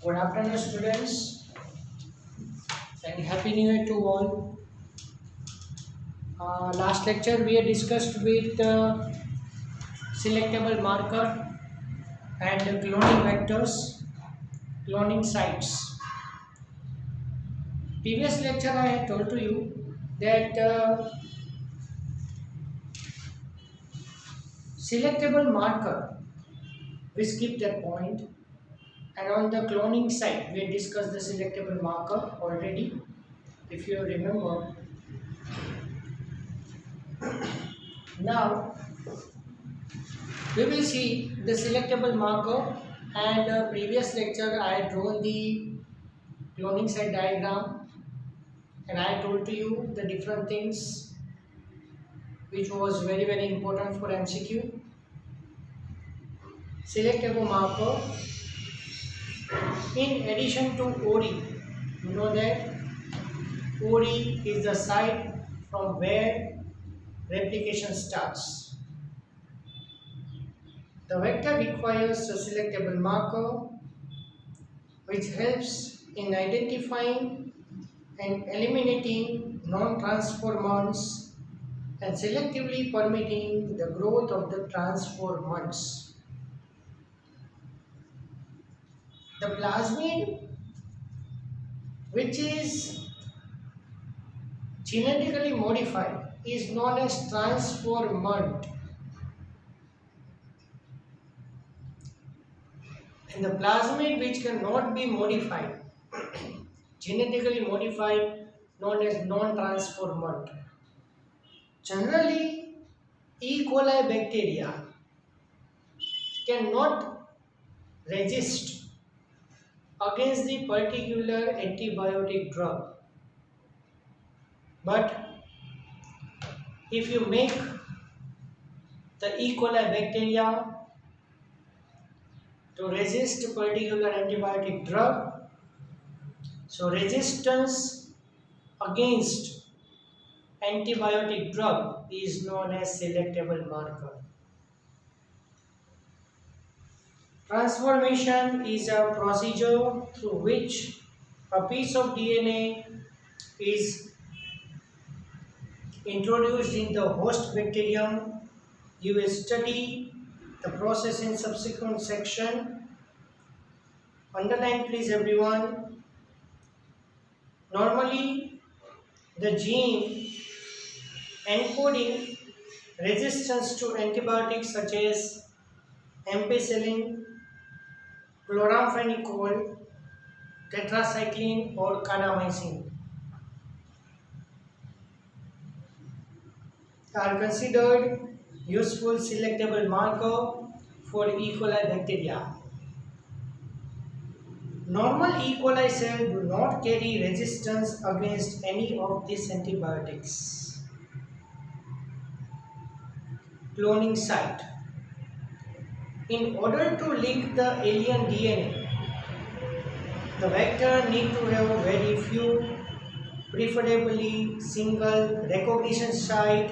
Good afternoon, students, and happy new year to all. Last lecture we had discussed with selectable marker and cloning vectors, cloning sites. Previous lecture I had told to you that selectable marker, we skipped that point, and on the cloning site we had discussed the selectable marker already. If you remember, now we will see the selectable marker, and previous lecture I had drawn the cloning site diagram, and I told to you the different things which was very important for MCQ. Selectable marker in addition to OD, you know that OD is the site from where replication starts. The vector requires a selectable marker which helps in identifying and eliminating non-transformants and selectively permitting the growth of the transformants. The plasmid, which is genetically modified, is known as transformant, and the plasmid which cannot be modified, genetically modified, known as non-transformant. Generally, E. coli bacteria cannot resist against the particular antibiotic drug, but if you make the E. coli bacteria to resist a particular antibiotic drug, so resistance against antibiotic drug is known as selectable marker. Transformation is a procedure through which a piece of DNA is introduced in the host bacterium. You will study the process in subsequent section. Underline please everyone. Normally the gene encoding resistance to antibiotics such as ampicillin, chloramphenicol, tetracycline or kanamycin are considered useful selectable marker for E. coli bacteria. Normal E. coli cells do not carry resistance against any of these antibiotics. Cloning site. In order to link the alien DNA, the vector need to have very few, preferably single recognition site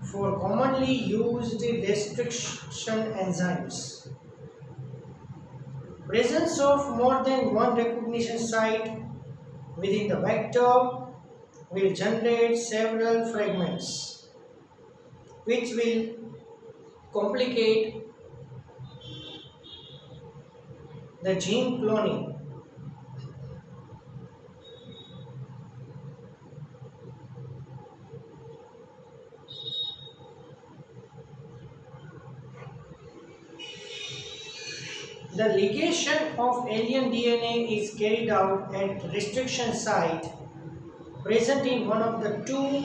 for commonly used restriction enzymes. Presence of more than one recognition site within the vector will generate several fragments, which will complicate the gene cloning. The ligation of alien DNA is carried out at restriction site present in one of the two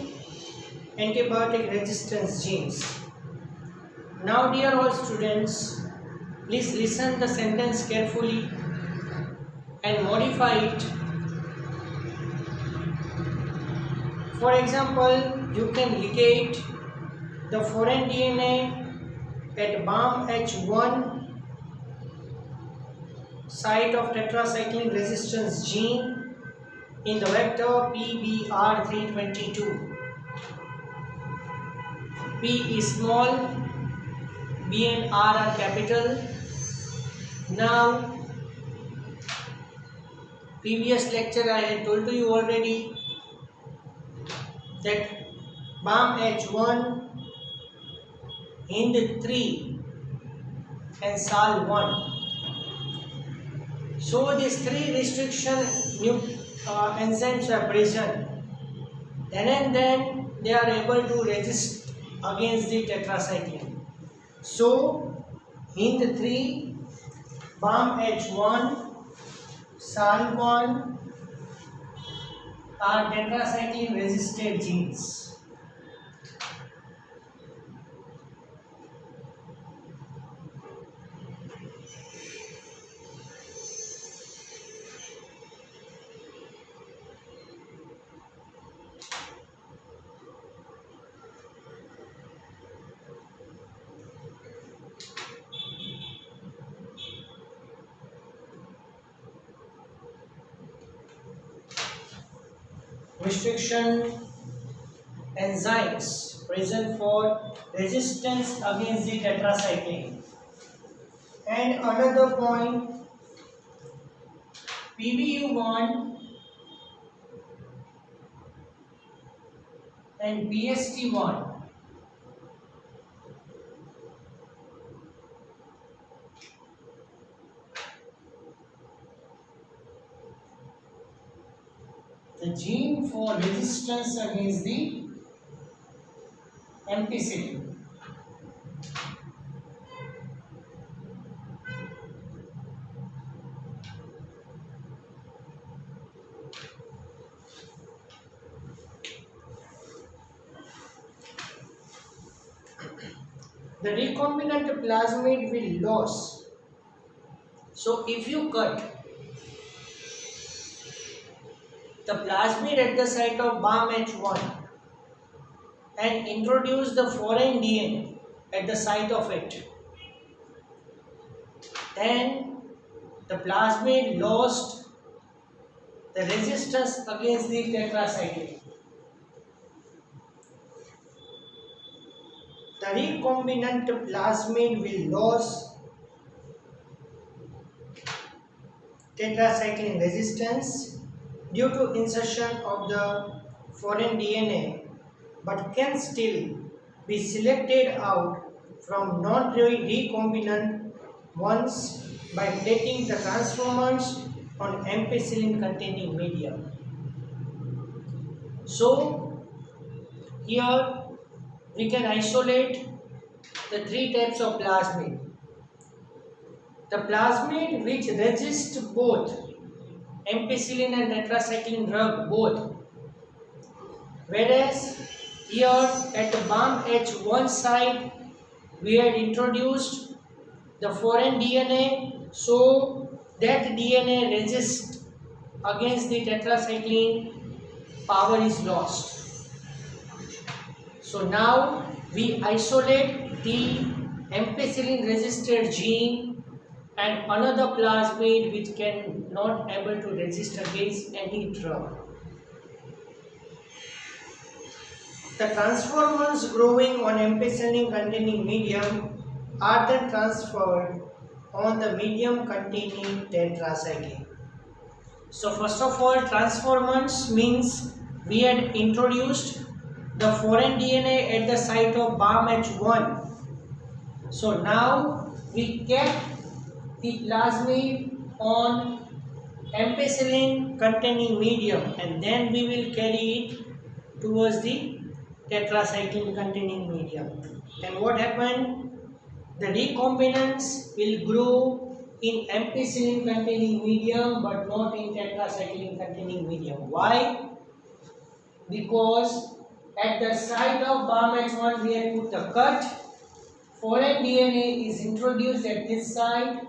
antibiotic resistance genes. Now dear all students, please listen the sentence carefully and modify it. For example, you can ligate the foreign DNA at BAMH1 site of tetracycline resistance gene in the vector PBR322. P is small, B and R are capital. Now previous lecture I had told to you already that BAM-H1, HIND-3 and SAL-1. So these three restriction enzymes are present. Then and then they are able to resist against the tetracycline. So HIND-3, BAM-H1, SAL-1 are tetracycline resistant genes. Restriction enzymes present for resistance against the tetracycline. And another point, PBU1 and BST1 the gene for resistance against the ampicillin. The recombinant plasmid will lose. So if you cut the plasmid at the site of BAM-H1 and introduce the foreign DNA at the site of it, then the plasmid lost the resistance against the tetracycline. The recombinant plasmid will lose tetracycline resistance due to insertion of the foreign DNA, but can still be selected out from non-recombinant ones by plating the transformers on ampicillin containing medium. So here we can isolate the three types of plasmid. The plasmid which resist both ampicillin and tetracycline drug both, whereas here at the BAM-H1 site we had introduced the foreign DNA, so that DNA resists against the tetracycline, power is lost. So now we isolate the ampicillin resistant gene and another plasmid which can not able to resist against any drug. The transformers growing on ampicillin containing medium are then transferred on the medium containing tetracycline. So first of all, transformers means we had introduced the foreign DNA at the site of BAM-H1. So now we kept the plasmid on ampicillin containing medium and then we will carry it towards the tetracycline containing medium. And what happened? The recombinants will grow in ampicillin containing medium but not in tetracycline containing medium. Why? Because at the site of BAM-H1 we have put the cut, foreign DNA is introduced at this site,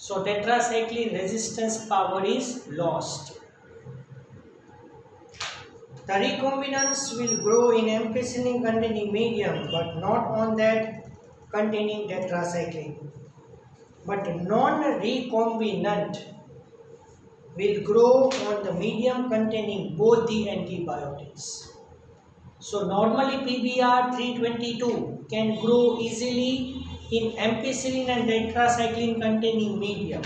so tetracycline resistance power is lost. The recombinants will grow in ampicillin containing medium but not on that containing tetracycline. But non-recombinant will grow on the medium containing both the antibiotics. So normally PBr 322 can grow easily in ampicillin and tetracycline containing medium.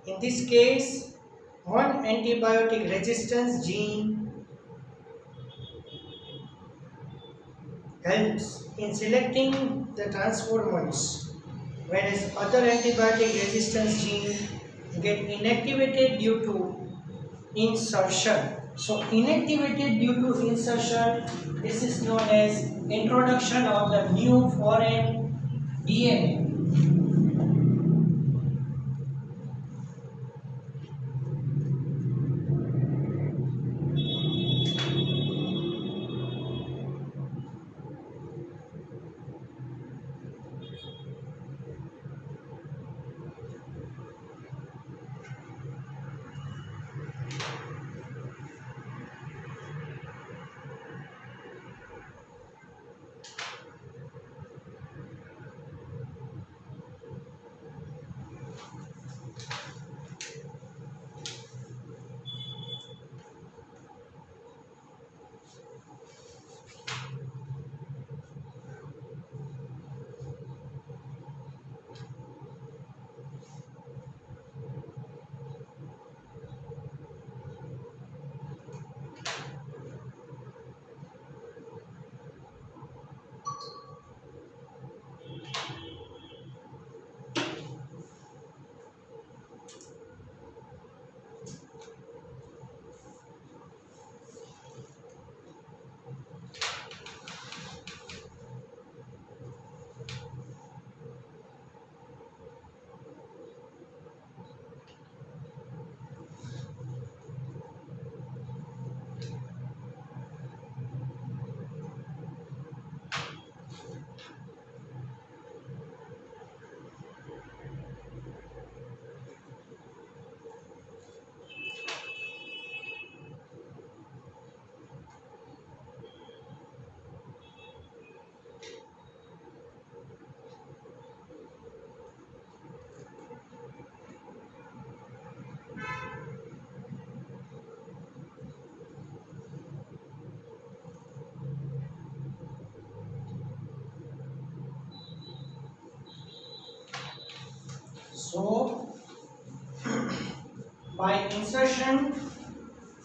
In this case, one antibiotic resistance gene helps in selecting the transformers, whereas other antibiotic resistance genes get inactivated due to insertion. So inactivated due to insertion, this is known as introduction of the new foreign DNA. So, by insertion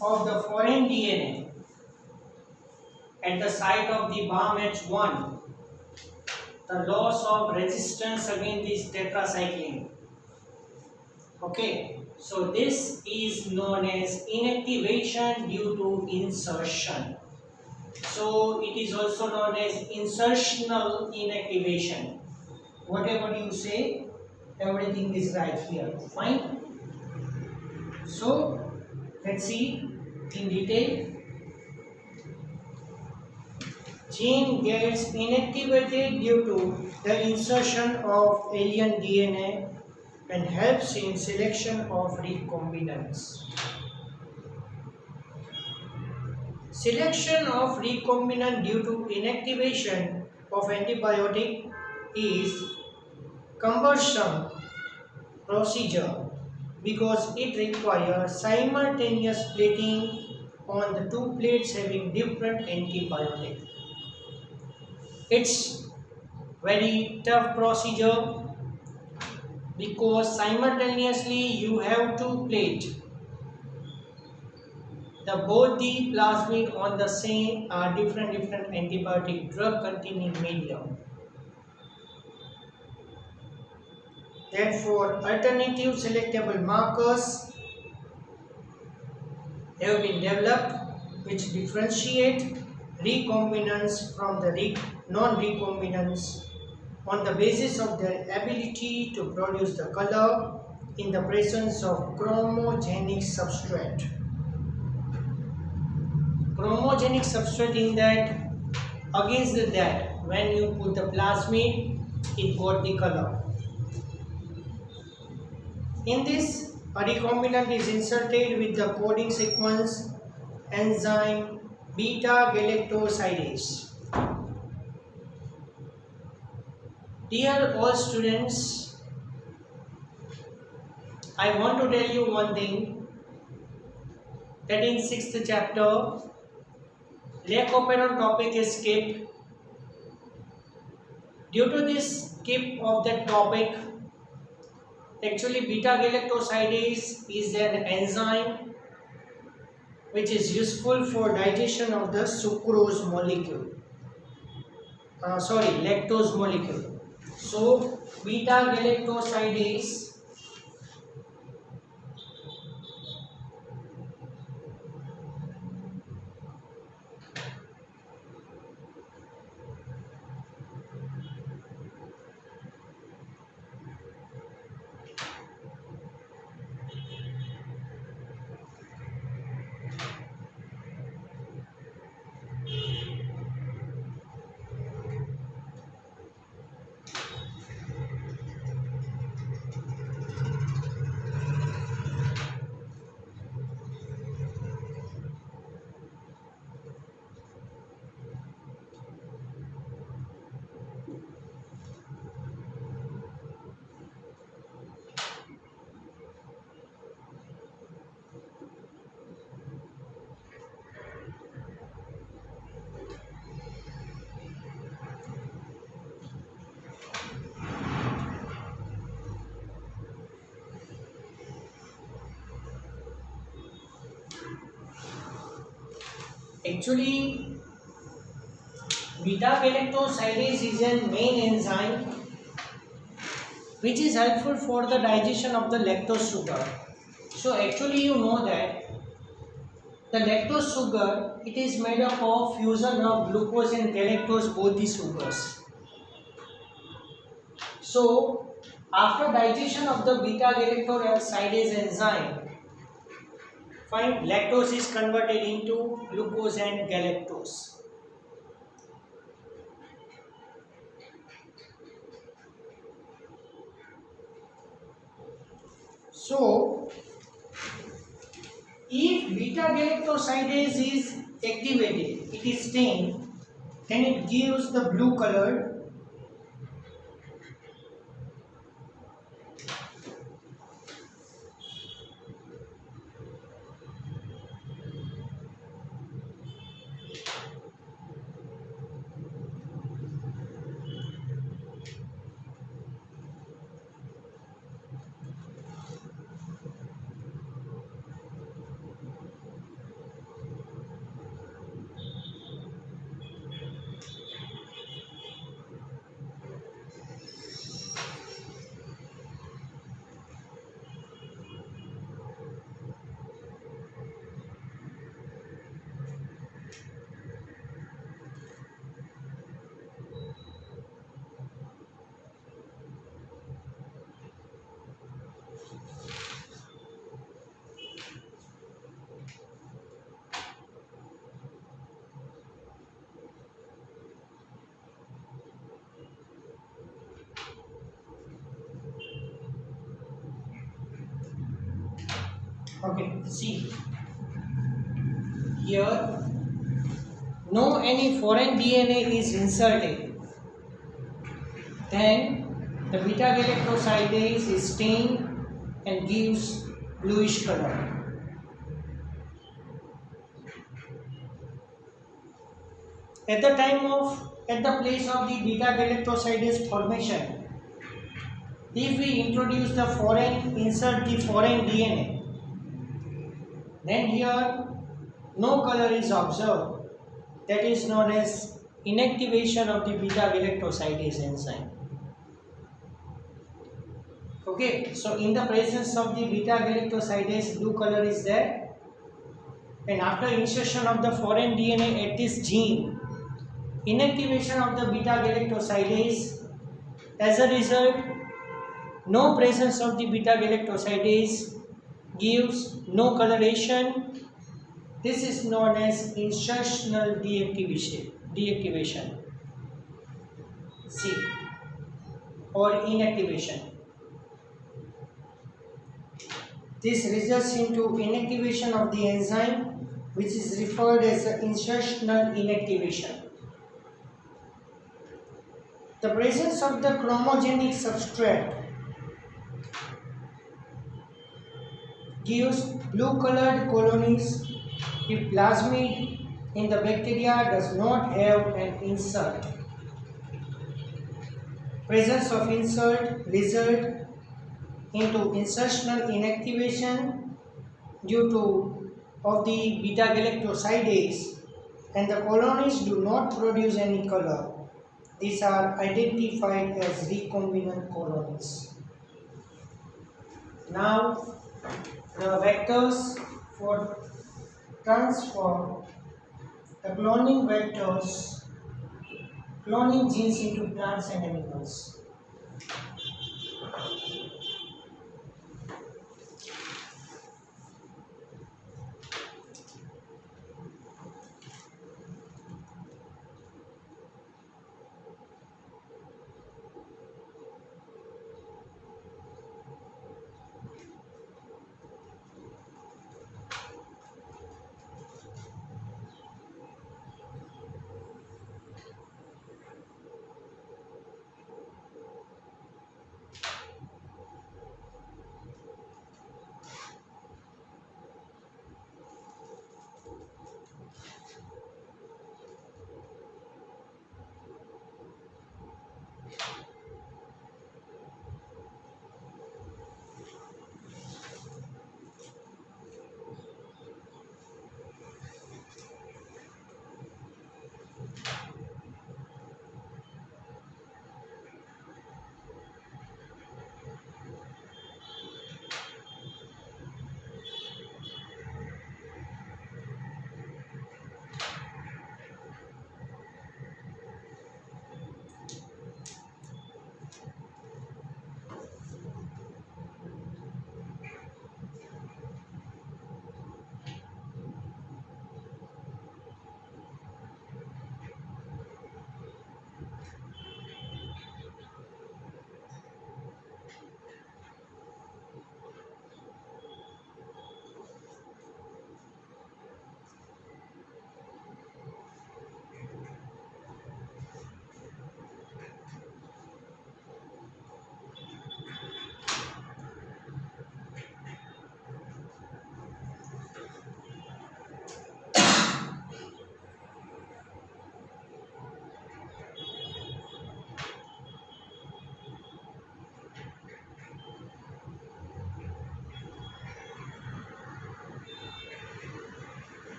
of the foreign DNA at the site of the BAM-H1, the loss of resistance against this tetracycline. Okay, so this is known as inactivation due to insertion. So it is also known as insertional inactivation. Whatever you say, everything is right here. Fine. So let's see in detail. Gene gets inactivated due to the insertion of alien DNA and helps in selection of recombinants. Selection of recombinant due to inactivation of antibiotic is cumbersome procedure because it requires simultaneous plating on the two plates having different antibiotic. It's very tough procedure because simultaneously you have to plate both the plasmid on the same different antibiotic drug containing medium. Therefore, alternative selectable markers have been developed which differentiate recombinants from the non-recombinants on the basis of their ability to produce the color in the presence of chromogenic substrate. Chromogenic substrate in that, against that, when you put the plasmid, it got the color. In this, a recombinant is inserted with the coding sequence enzyme beta-galactosidase. Dear all students, I want to tell you one thing, that in 6th chapter, Lycopene topic is skipped. Due to this skip of that topic, Actually, beta-galactosidase is an enzyme which is useful for digestion of the sucrose molecule. Lactose molecule. So, beta-galactosidase Actually, beta-galactosidase is a main enzyme which is helpful for the digestion of the lactose sugar. So actually you know that the lactose sugar, it is made up of fusion of glucose and galactose, both the sugars. So after digestion of the beta-galactosidase enzyme, fine, lactose is converted into glucose and galactose. So, if beta-galactosidase is activated, it is stained, then it gives the blue color. Okay, see here, no any foreign DNA is inserted, then the beta-galactosidase is stained and gives bluish color. At the place of the beta-galactosidase formation, if we introduce insert the foreign DNA, then here no color is observed. That is known as inactivation of the beta-galactosidase enzyme. Okay, so in the presence of the beta-galactosidase, blue color is there, and after insertion of the foreign DNA at this gene, inactivation of the beta-galactosidase, as a result, no presence of the beta-galactosidase gives no coloration. This is known as insertional deactivation. C, or inactivation. This results into inactivation of the enzyme, which is referred as insertional inactivation. The presence of the chromogenic substrate gives blue colored colonies if plasmid in the bacteria does not have an insert. Presence of insert result into insertional inactivation due to of the beta galactosidase, and the colonies do not produce any color. These are identified as recombinant colonies. Now, the vectors for transfer the cloning genes into plants and animals.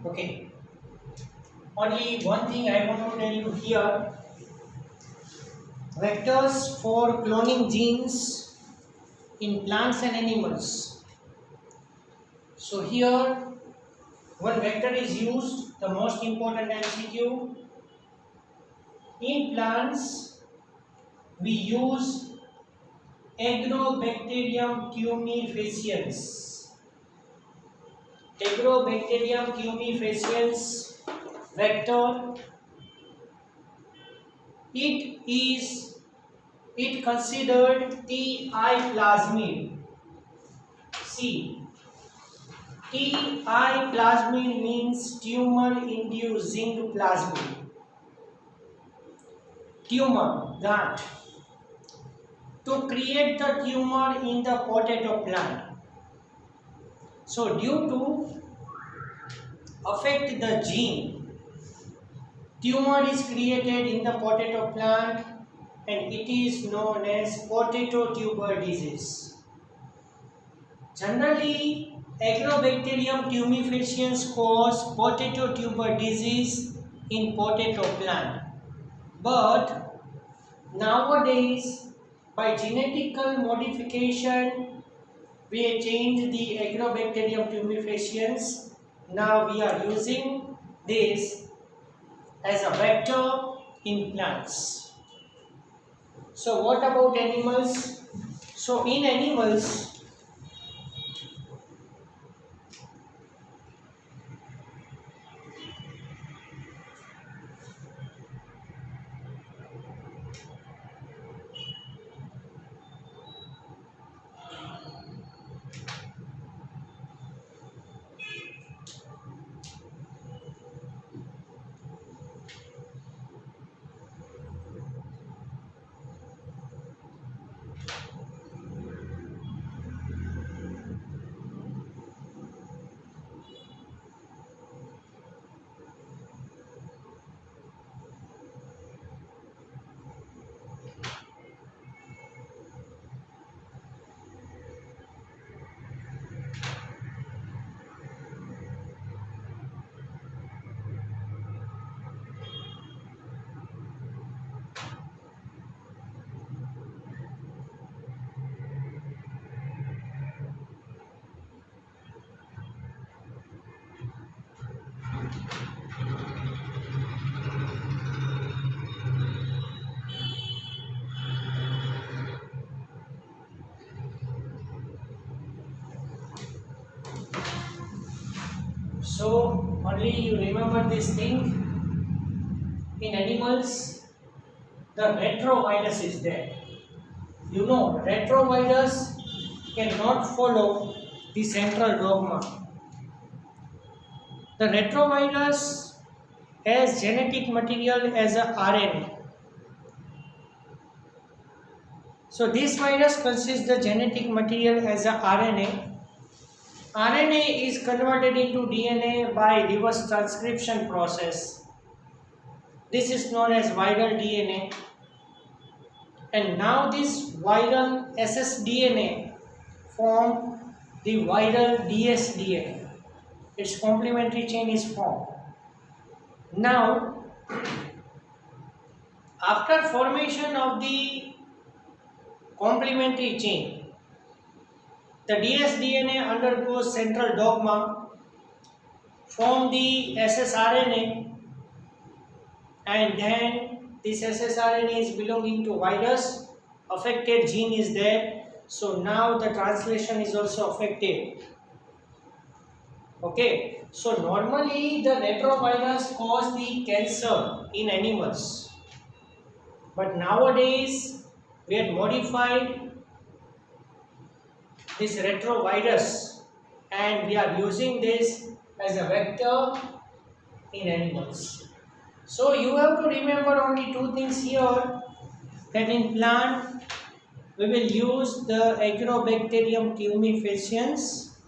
Okay. Only one thing I want to tell you here. Vectors for cloning genes in plants and animals. So here one vector is used, the most important MCQ. In plants we use Agrobacterium tumefaciens. Agrobacterium tumefaciens vector. It considered TI plasmid. See, TI plasmid means tumor inducing plasmid. Tumor, that to create the tumor in the potato plant. So due to affect the gene, tumor is created in the potato plant and it is known as potato tuber disease. Generally, Agrobacterium tumefaciens cause potato tuber disease in potato plant. But nowadays By genetical modification, we changed the Agrobacterium tumefaciens. Now we are using this as a vector in plants. So what about animals? So in animals, so only you remember this thing. In animals, the retrovirus is there. You know, retrovirus cannot follow the central dogma. The retrovirus has genetic material as a RNA. So this virus consists the genetic material as a RNA. RNA is converted into DNA by reverse transcription process. This is known as viral DNA. And now this viral ssDNA form the viral dsDNA. Its complementary chain is formed. Now, after formation of the complementary chain, the dsDNA undergoes central dogma, form the ssRNA, and then this ssRNA is belonging to virus, affected gene is there, so now the translation is also affected. Okay, so normally the retrovirus cause the cancer in animals, but nowadays we have modified this retrovirus and we are using this as a vector in animals. So you have to remember only two things here, that in plant we will use the Agrobacterium tumefaciens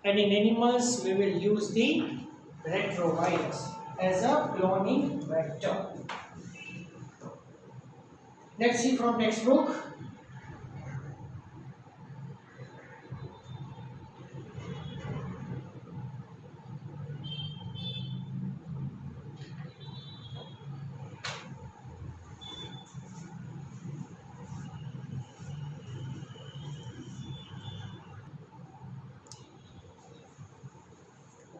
and in animals we will use the retrovirus as a cloning vector. Let's see from textbook.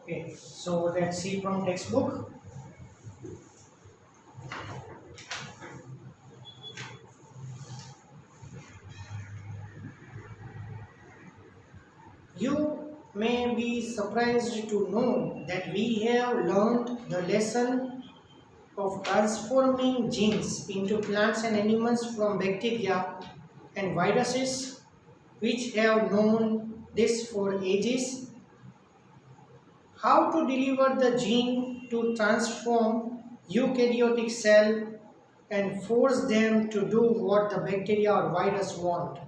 Okay, so let's see from textbook. You may be surprised to know that we have learned the lesson of transforming genes into plants and animals from bacteria and viruses, which have known this for ages. How to deliver the gene to transform eukaryotic cell and force them to do what the bacteria or virus want.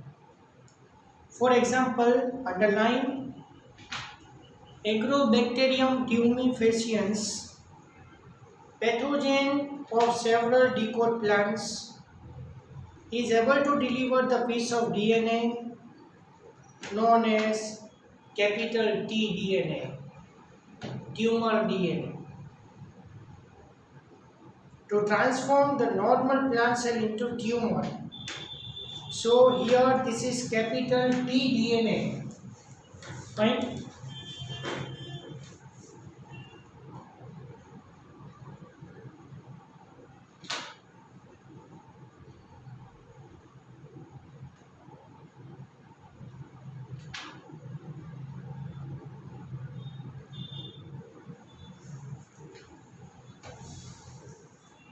For example, underline Agrobacterium tumefaciens, pathogen of several dicot plants, is able to deliver the piece of DNA known as capital T DNA, tumor DNA, to transform the normal plant cell into tumor. So here this is capital T DNA. Fine.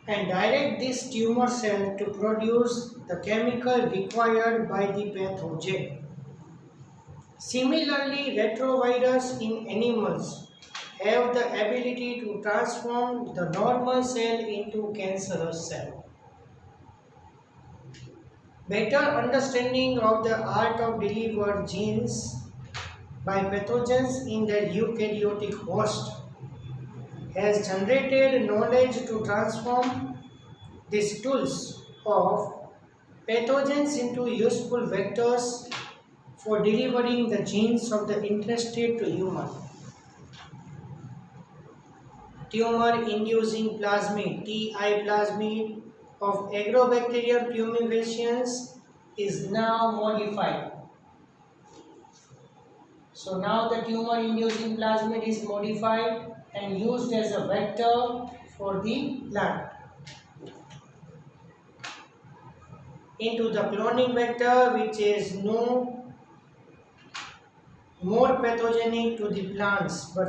And direct this tumor cell to produce the chemical required by the pathogen. Similarly, retrovirus in animals have the ability to transform the normal cell into cancerous cell. Better understanding of the art of deliver genes by pathogens in the eukaryotic host has generated knowledge to transform these tools of pathogens into useful vectors for delivering the genes of the interested to human. Tumor-inducing plasmid (TI plasmid) of Agrobacterium fumigations is now modified. So now the tumor-inducing plasmid is modified and used as a vector for the plant. Into the cloning vector, which is no more pathogenic to the plants, but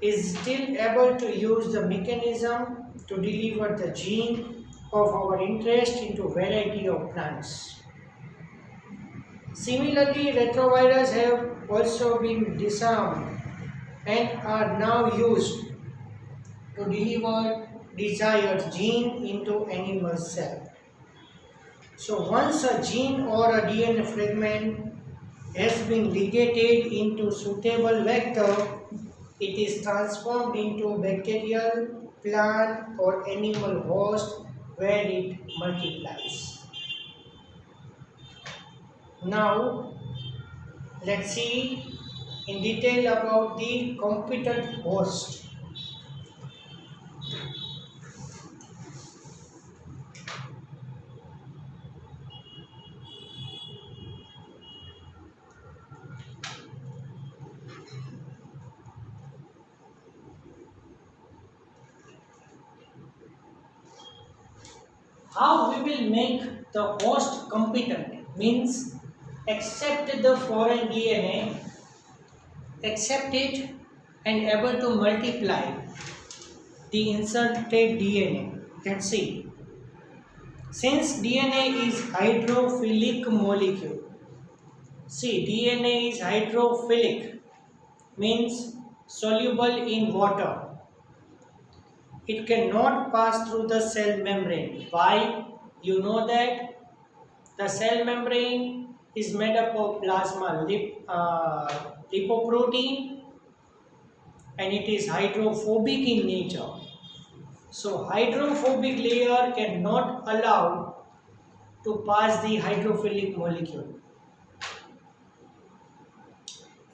is still able to use the mechanism to deliver the gene of our interest into variety of plants. Similarly, retrovirus have also been disarmed and are now used to deliver desired gene into animal cell. So once a gene or a DNA fragment has been ligated into suitable vector, it is transformed into bacterial, plant or animal host where it multiplies. Now let's see in detail about the competent host. How we will make the host competent means accept the foreign DNA, accept it and able to multiply the inserted DNA. Let's see. Since DNA is hydrophilic molecule, see DNA is hydrophilic means soluble in water. It cannot pass through the cell membrane. Why? You know that the cell membrane is made up of plasma lipoprotein and it is hydrophobic in nature. So hydrophobic layer cannot allow to pass the hydrophilic molecule.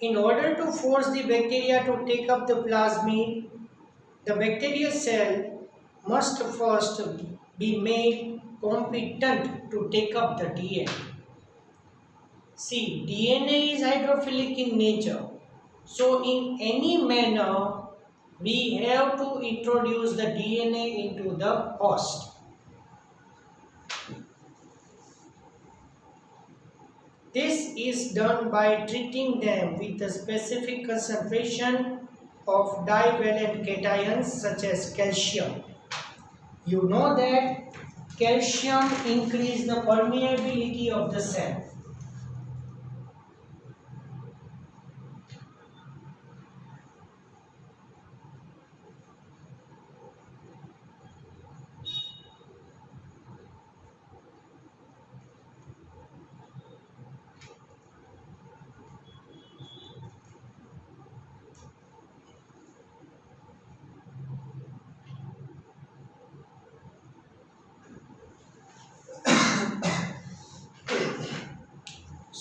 In order to force the bacteria to take up the plasmid, the bacterial cell must first be made competent to take up the DNA. See, DNA is hydrophilic in nature. So in any manner, we have to introduce the DNA into the host. This is done by treating them with a specific concentration of divalent cations such as calcium. You know that calcium increases the permeability of the cell.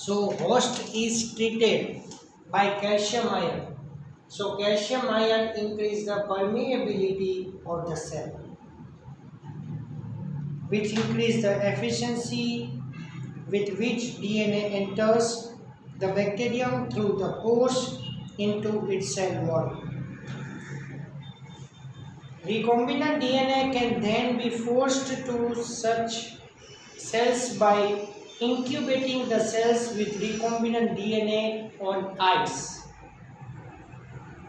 So host is treated by calcium ion. So calcium ion increases the permeability of the cell. which increase the efficiency with which DNA enters the bacterium through the pores into its cell wall. Recombinant DNA can then be forced to such cells by incubating the cells with recombinant DNA on ice.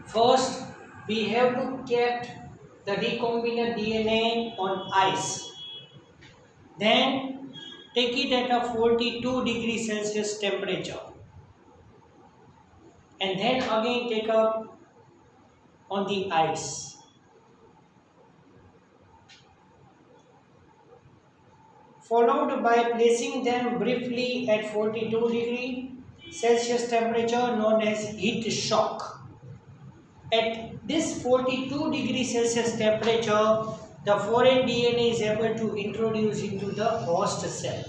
First, we have to keep the recombinant DNA on ice. Then, take it at a 42 degrees Celsius temperature. And then again take up on the ice. Followed by placing them briefly at 42 degree Celsius temperature known as heat shock. At this 42 degree Celsius temperature, the foreign DNA is able to introduce into the host cell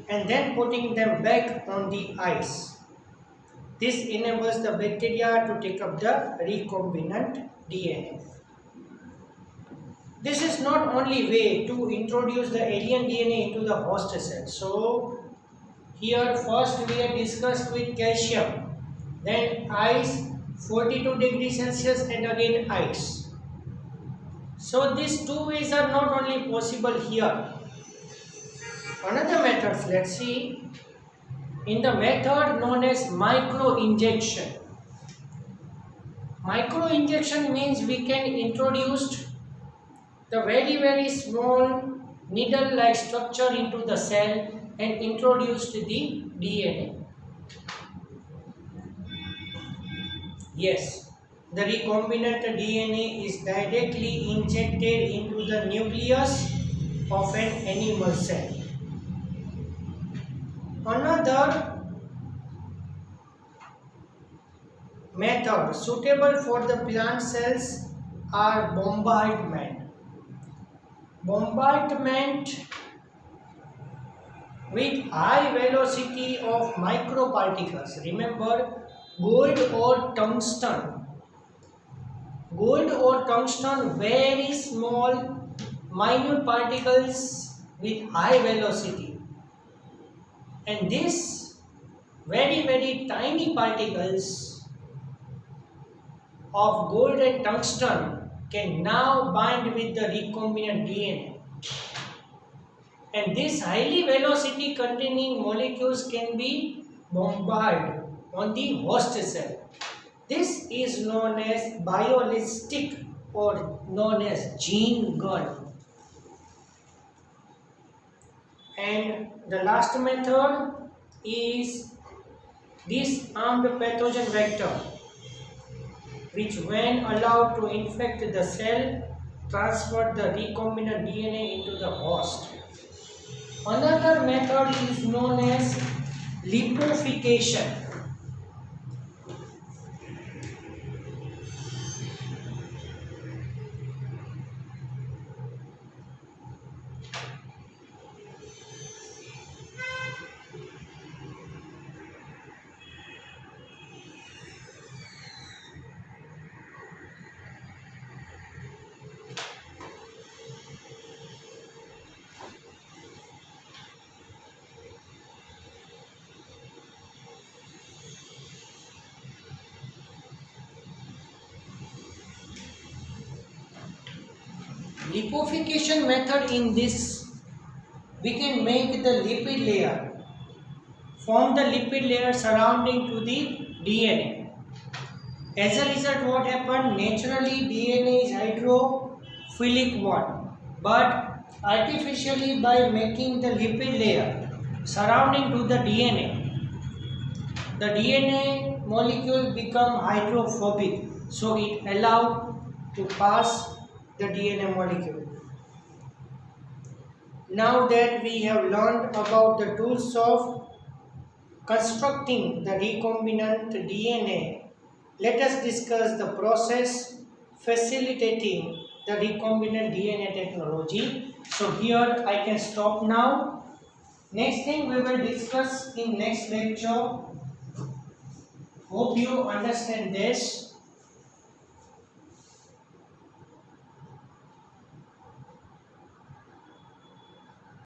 and then putting them back on the ice. This enables the bacteria to take up the recombinant DNA. This is not only way to introduce the alien DNA into the host cell. So here first we have discussed with calcium, then ice, 42 degrees Celsius and again ice. So these two ways are not only possible here. Another methods, let's see. In the method known as micro-injection. Micro-injection means we can introduce the very small needle-like structure into the cell and introduce the DNA. Yes, the recombinant DNA is directly injected into the nucleus of an animal cell. Another method suitable for the plant cells are bombardment. Bombardment with high velocity of microparticles. Remember, gold or tungsten. Gold or tungsten, very small, minute particles with high velocity. And these very tiny particles of gold and tungsten can now bind with the recombinant DNA. And this highly velocity containing molecules can be bombarded on the host cell. This is known as biolistic or known as gene gun. And the last method is disarmed pathogen vector, which when allowed to infect the cell, transfer the recombinant DNA into the host. Another method is known as lipoification. Lipoification method, in this we can make the lipid layer, form the lipid layer surrounding to the DNA. As a result, what happened? Naturally DNA is hydrophilic one, but artificially by making the lipid layer surrounding to the DNA molecule become hydrophobic, so it allowed to pass the DNA molecule. Now that we have learned about the tools of constructing the recombinant DNA, let us discuss the process facilitating the recombinant DNA technology. So here I can stop now. Next thing we will discuss in next lecture. Hope you understand this.